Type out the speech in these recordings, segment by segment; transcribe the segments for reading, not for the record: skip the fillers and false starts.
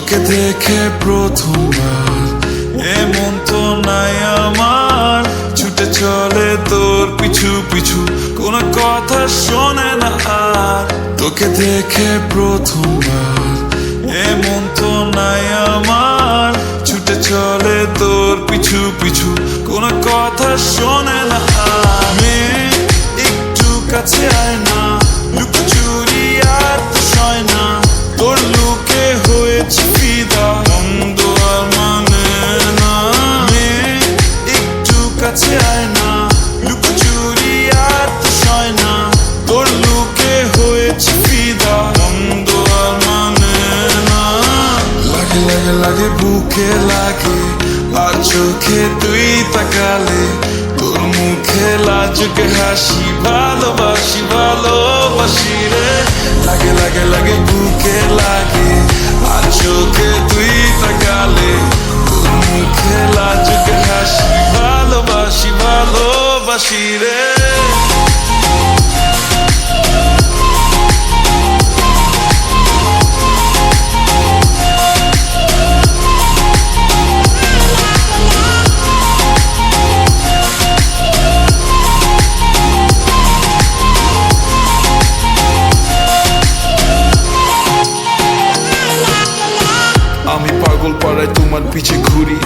তোকে দেখে প্রথমবার এমন তো নাই আমার, ছুটে চলে তোর পিছু পিছু, কোনো কথা শোনে না আর। তোকে দেখে প্রথমবার এমন তো নাই আমার, ছুটে চলে তোর পিছু পিছু, কোনো কথা শোনে না আর। মেয়ে একটু কাছে আয় না, লুকোচুরি আর তো সয় না, তোর লুকে হয়েছে ফিদা, মন্দ আর মানে না। মেয়ে একটু কাছে আয় না, লুকোচুরি আর তো সয় না, তোর লুকে হয়েছে ফিদা, মন্দ আর মানে না। লাগে লাগে লাগে বুকে লাগে, আর চোখে তুই তাকালে, তোর মুখে লাজুকে হাসি, ভালোবাসি ভালোবাসি রে। লাগে লাগে লাগে বুকে লাগে, আর চোখে তুই তাকালে, তোর মুখে লাজুকে হাসি, ভালোবাসি ভালোবাসি রে। আমি পাগল পাড়ায় তোমার পিছে ঘুরি,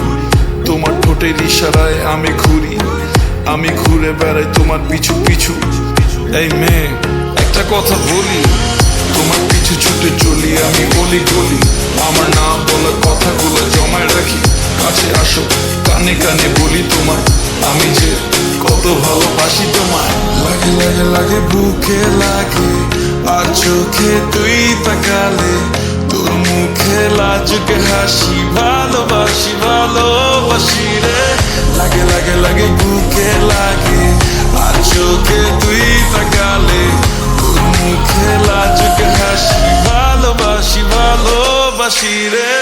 তোমার ঠোঁটের ইশারায় আমি ঘুরি, আমি ঘুরে বেড়াই তোমার পিছু পিছু। এই মেয়ে একটা কথা বলি, তোমার পিছু ছুটে চলি আমি গলি গলি, আমার না বলা কথাগুলো জমায় রাখি, কাছে আসো কানে কানে বলি তোমায়, আমি যে কত ভালোবাসি তোমায়। লাগে লাগে লাগে বুকে লাগে, আর চোখে তুই তাকালে, তোর মুখে লাজুকে হাসি, ভালোবাসি ভালোবাসি রে। লাগে লাগে লাগে বুকে লাগে, আর চোখে তুই তাকালে, তোর মুখে লাজুকে হাসি, ভালোবাসি ভালোবাসি রে।